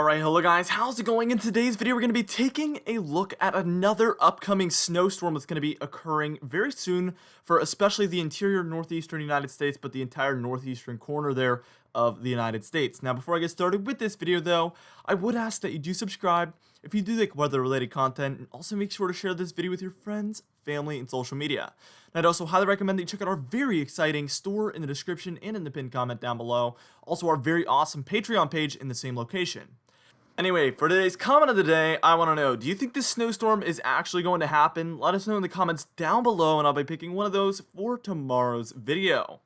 Alright, hello guys, how's it going? In today's video, we're going to be taking a look at another upcoming snowstorm that's going to be occurring very soon for especially the interior northeastern United States, but the entire northeastern corner there of the United States. Now, before I get started with this video though, I would ask that you do subscribe if you do like weather-related content, and also make sure to share this video with your friends, family, and social media. And I'd also highly recommend that you check out our very exciting store in the description and in the pinned comment down below. Also, our very awesome Patreon page in the same location. Anyway, for today's comment of the day, I want to know, do you think this snowstorm is actually going to happen? Let us know in the comments down below, and I'll be picking one of those for tomorrow's video.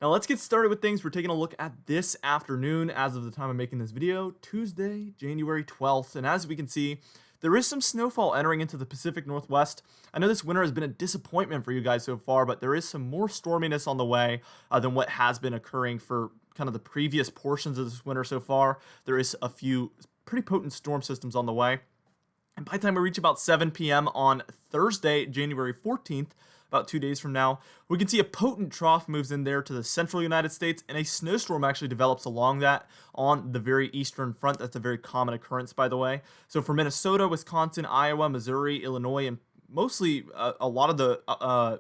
Now, let's get started with things. We're taking a look at this afternoon as of the time of making this video, Tuesday, January 12th. And as we can see, there is some snowfall entering into the Pacific Northwest. I know this winter has been a disappointment for you guys so far, but there is some more storminess on the way than what has been occurring for kind of the previous portions of this winter so far. There is a few pretty potent storm systems on the way. And by the time we reach about 7 p.m. on Thursday, January 14th, about 2 days from now, we can see a potent trough moves in there to the central United States, and a snowstorm actually develops along that on the very eastern front. That's a very common occurrence, by the way. So for Minnesota, Wisconsin, Iowa, Missouri, Illinois, and mostly a lot of the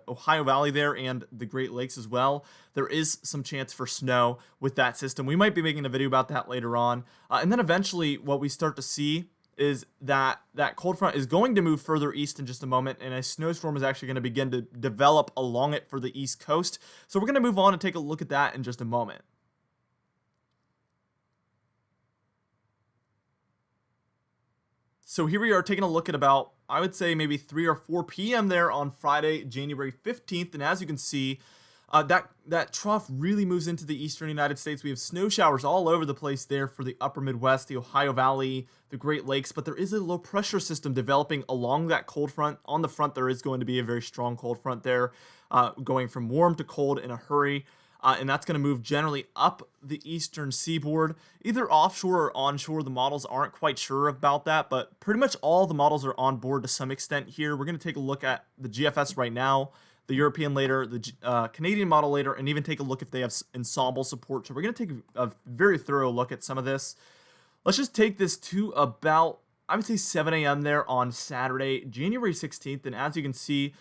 Ohio Valley there and the Great Lakes as well, there is some chance for snow with that system. We might be making a video about that later on. And then eventually what we start to see is that cold front is going to move further east in just a moment, and a snowstorm is actually going to begin to develop along it for the East Coast. So we're going to move on and take a look at that in just a moment. So here we are taking a look at about, I would say maybe 3 or 4 p.m. there on Friday, January 15th. And as you can see, that trough really moves into the eastern United States. We have snow showers all over the place there for the upper Midwest, the Ohio Valley, the Great Lakes, but there is a low pressure system developing along that cold front. On the front, there is going to be a very strong cold front there, going from warm to cold in a hurry. And that's going to move generally up the eastern seaboard, either offshore or onshore. The models aren't quite sure about that, but pretty much all the models are on board to some extent here. We're going to take a look at the GFS right now, the European later, the Canadian model later, and even take a look if they have ensemble support. So we're going to take a very thorough look at some of this. Let's just take this to about, I would say 7 a.m. there on Saturday, January 16th. And as you can see,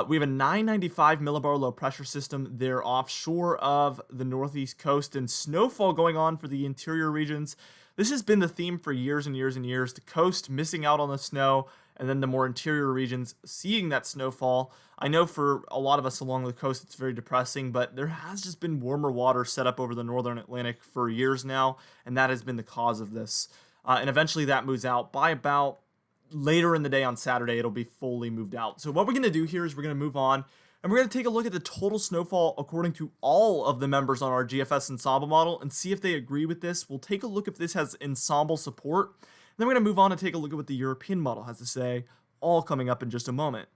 we have a 995 millibar low pressure system there offshore of the northeast coast, and snowfall going on for the interior regions. This has been the theme for years and years and years. The coast missing out on the snow, and then the more interior regions seeing that snowfall. I know for a lot of us along the coast it's very depressing, but there has just been warmer water set up over the northern Atlantic for years now, and that has been the cause of this. And eventually that moves out by about later in the day on Saturday. It'll be fully moved out. So what we're going to do here is we're going to move on, and we're going to take a look at the total snowfall according to all of the members on our GFS ensemble model and see if they agree with this. We'll take a look if this has ensemble support. Then we're going to move on and take a look at what the European model has to say, all coming up in just a moment.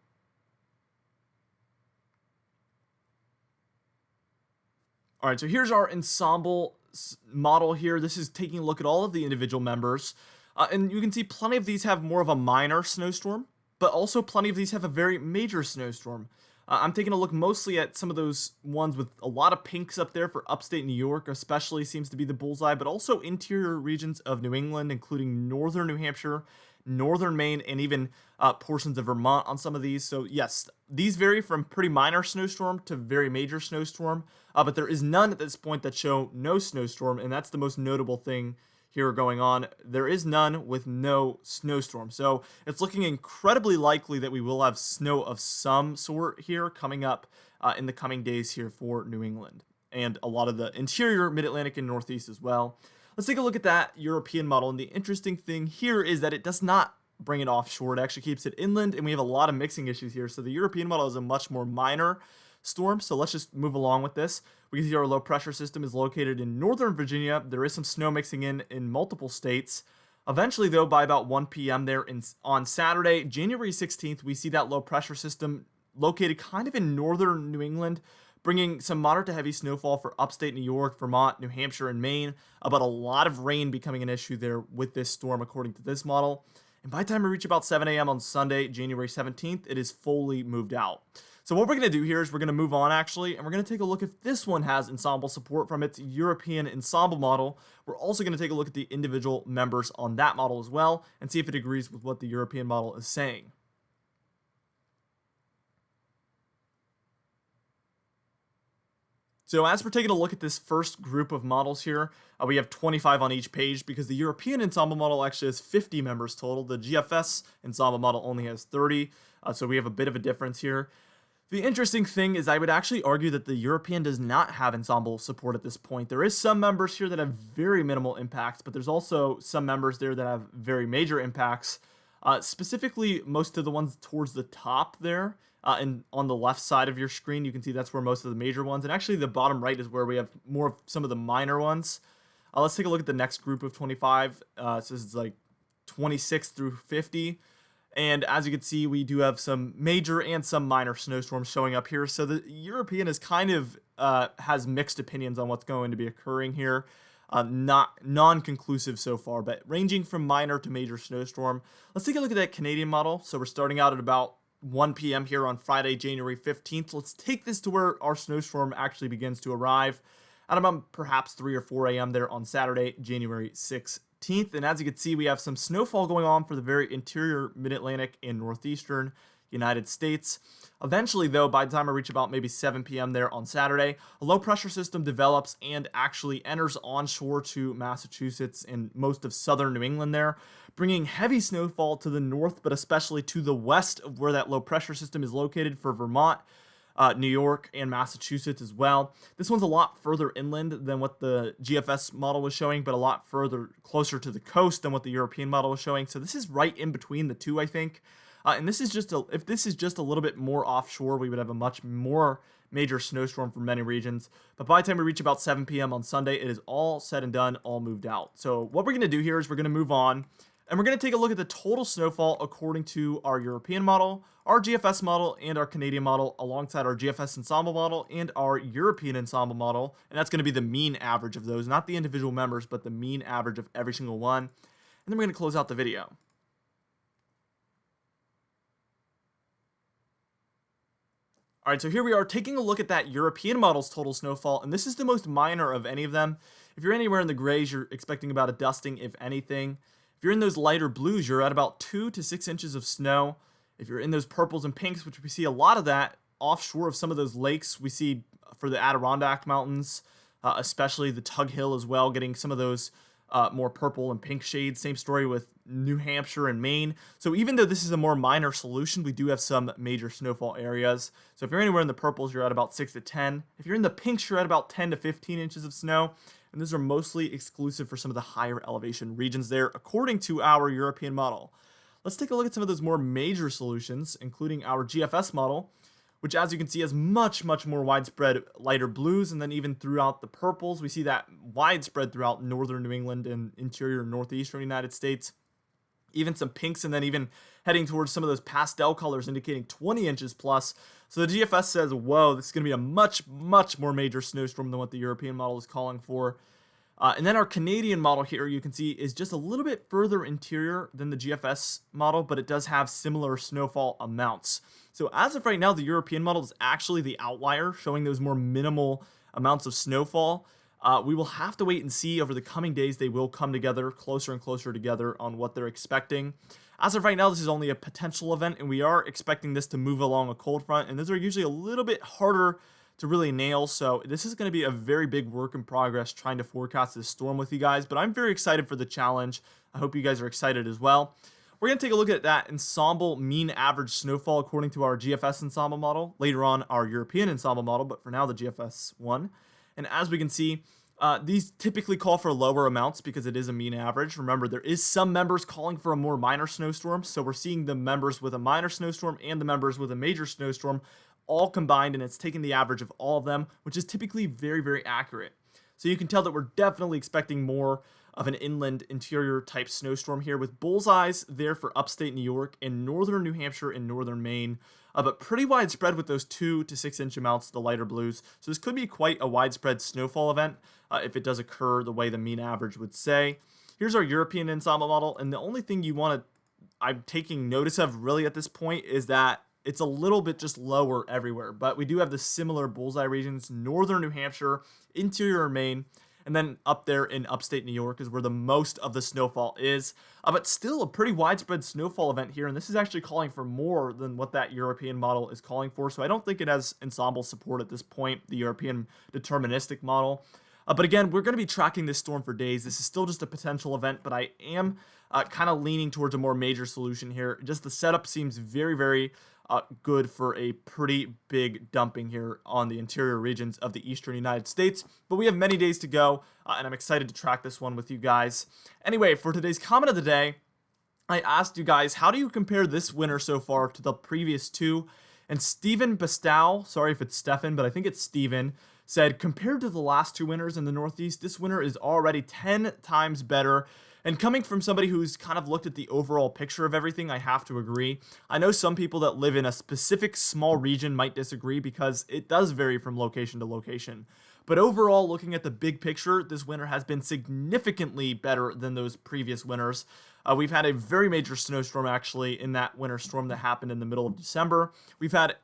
All right, so here's our ensemble model here. This is taking a look at all of the individual members. And you can see plenty of these have more of a minor snowstorm, but also plenty of these have a very major snowstorm. I'm taking a look mostly at some of those ones with a lot of pinks up there for upstate New York, especially seems to be the bullseye, but also interior regions of New England, including northern New Hampshire, northern Maine, and even portions of Vermont on some of these. So yes, these vary from pretty minor snowstorm to very major snowstorm, but there is none at this point that show no snowstorm, and that's the most notable thing here going on. There is none with no snowstorm. So it's looking incredibly likely that we will have snow of some sort here coming up in the coming days here for New England and a lot of the interior, mid-Atlantic, and Northeast as well. Let's take a look at that European model. And the interesting thing here is that it does not bring it offshore. It actually keeps it inland, and we have a lot of mixing issues here. So the European model is a much more minor storm. So let's just move along with this. We can see our low pressure system is located in northern Virginia. There is some snow mixing in multiple states. Eventually, though, by about 1 p.m. there on Saturday, January 16th, we see that low pressure system located kind of in northern New England, bringing some moderate to heavy snowfall for upstate New York, Vermont, New Hampshire, and Maine, but a lot of rain becoming an issue there with this storm, according to this model. And by the time we reach about 7 a.m. on Sunday, January 17th, it is fully moved out. So what we're going to do here is we're going to move on actually, and we're going to take a look if this one has ensemble support from its European ensemble model. We're also going to take a look at the individual members on that model as well and see if it agrees with what the European model is saying. So as we're taking a look at this first group of models here, we have 25 on each page because the European ensemble model actually has 50 members total. The GFS ensemble model only has 30, so we have a bit of a difference here. The interesting thing is I would actually argue that the European does not have ensemble support at this point. There is some members here that have very minimal impacts, but there's also some members there that have very major impacts. Specifically, most of the ones towards the top there, and on the left side of your screen, you can see that's where most of the major ones, and actually the bottom right is where we have more of some of the minor ones. Let's take a look at the next group of 25. So this is like 26 through 50. And as you can see, we do have some major and some minor snowstorms showing up here. So the European is kind of has mixed opinions on what's going to be occurring here. Not non-conclusive so far, but ranging from minor to major snowstorm. Let's take a look at that Canadian model. So we're starting out at about 1 p.m. here on Friday, January 15th. Let's take this to where our snowstorm actually begins to arrive at about perhaps 3 or 4 a.m. there on Saturday, January 16th. And as you can see, we have some snowfall going on for the very interior mid-Atlantic and northeastern United States. Eventually, though, by the time I reach about maybe 7 p.m. there on Saturday, a low pressure system develops and actually enters onshore to Massachusetts and most of southern New England there, bringing heavy snowfall to the north, but especially to the west of where that low pressure system is located for Vermont, New York, and Massachusetts as well. This one's a lot further inland than what the GFS model was showing, but a lot further closer to the coast than what the European model was showing. So this is right in between the two, I think. And this is just if this is just a little bit more offshore, we would have a much more major snowstorm for many regions. But by the time we reach about 7 p.m. on Sunday, it is all said and done, all moved out. So what we're going to do here is we're going to move on, and we're going to take a look at the total snowfall according to our European model, our GFS model, and our Canadian model, alongside our GFS ensemble model and our European ensemble model. And that's going to be the mean average of those, not the individual members, but the mean average of every single one. And then we're going to close out the video. All right, so here we are taking a look at that European model's total snowfall, and this is the most minor of any of them. If you're anywhere in the grays, you're expecting about a dusting, if anything. If you're in those lighter blues, you're at about 2 to 6 inches of snow. If you're in those purples and pinks, which we see a lot of that offshore of some of those lakes, we see for the Adirondack Mountains, especially the Tug Hill as well, getting some of those more purple and pink shades. Same story with New Hampshire and Maine. So even though this is a more minor solution, we do have some major snowfall areas. So if you're anywhere in the purples, you're at about 6 to 10. If you're in the pinks, you're at about 10 to 15 inches of snow. And those are mostly exclusive for some of the higher elevation regions there, according to our European model. Let's take a look at some of those more major solutions, including our GFS model, which, as you can see, has much more widespread lighter blues, and then even throughout the purples, we see that widespread throughout northern New England and interior northeastern United States. Even some pinks, and then even heading towards some of those pastel colors indicating 20 inches plus. So the GFS says, whoa, this is going to be a much more major snowstorm than what the European model is calling for. And then our Canadian model here, you can see, is just a little bit further interior than the GFS model, but it does have similar snowfall amounts. So as of right now, the European model is actually the outlier, showing those more minimal amounts of snowfall. We will have to wait and see over the coming days. They will come together closer and closer together on what they're expecting. As of right now, this is only a potential event, and we are expecting this to move along a cold front, and those are usually a little bit harder to really nail. So this is going to be a very big work in progress trying to forecast this storm with you guys, but I'm very excited for the challenge. I hope you guys are excited as well. We're going to take a look at that ensemble mean average snowfall according to our GFS ensemble model, later on our European ensemble model, but for now the GFS one. And as we can see, these typically call for lower amounts because it is a mean average. Remember, there is some members calling for a more minor snowstorm, so we're seeing the members with a minor snowstorm and the members with a major snowstorm all combined, and it's taking the average of all of them, which is typically very accurate. So you can tell that we're definitely expecting more of an inland interior type snowstorm here, with bullseyes there for upstate New York and northern New Hampshire and northern Maine, but pretty widespread with those 2 to 6 inch amounts, the lighter blues. So this could be quite a widespread snowfall event if it does occur the way the mean average would say. Here's our European ensemble model, and the only thing I'm taking notice of really at this point is that it's a little bit just lower everywhere. But we do have the similar bullseye regions: northern New Hampshire, interior Maine, and then up there in upstate New York is where the most of the snowfall is. But still a pretty widespread snowfall event here, and this is actually calling for more than what that European model is calling for. So I don't think it has ensemble support at this point, the European deterministic model. But again, we're going to be tracking this storm for days. This is still just a potential event, but I am kind of leaning towards a more major solution here. Just the setup seems very, very good for a pretty big dumping here on the interior regions of the eastern United States. But we have many days to go, and I'm excited to track this one with you guys. Anyway, for today's comment of the day, I asked you guys, how do you compare this winter so far to the previous two? And Stephen Bestow, sorry if it's Stefan, but I think it's Stephen, said, compared to the last two winters in the Northeast, this winter is already 10 times better. And coming from somebody who's kind of looked at the overall picture of everything, I have to agree. I know some people that live in a specific small region might disagree because it does vary from location to location. But overall, looking at the big picture, this winter has been significantly better than those previous winters. We've had a very major snowstorm actually in that winter storm that happened in the middle of December. We've had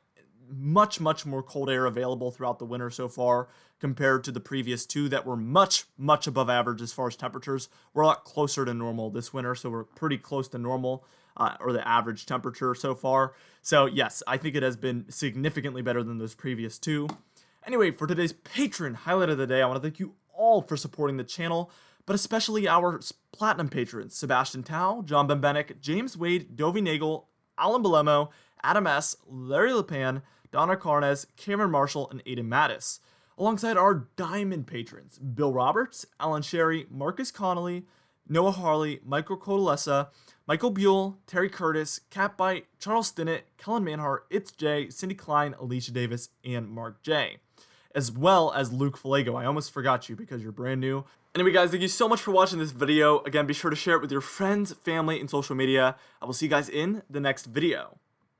much more cold air available throughout the winter so far compared to the previous two that were much above average as far as temperatures. We're a lot closer to normal this winter, so we're pretty close to normal or the average temperature so far. So yes, I think it has been significantly better than those previous two. Anyway, for today's patron highlight of the day, I want to thank you all for supporting the channel, but especially our platinum patrons: Sebastian Tao, John Bembenek, James Wade, Dovi Nagel, Alan Belemo, Adam S., Larry Lepan, Donna Carnes, Cameron Marshall, and Aiden Mattis, alongside our diamond patrons: Bill Roberts, Alan Sherry, Marcus Connolly, Noah Harley, Michael Codalessa, Michael Buell, Terry Curtis, Catbite, Charles Stinnett, Kellen Manhart, It's Jay, Cindy Klein, Alicia Davis, and Mark J., as well as Luke Falago. I almost forgot you because you're brand new. Anyway, guys, thank you so much for watching this video. Again, be sure to share it with your friends, family, and social media. I will see you guys in the next video.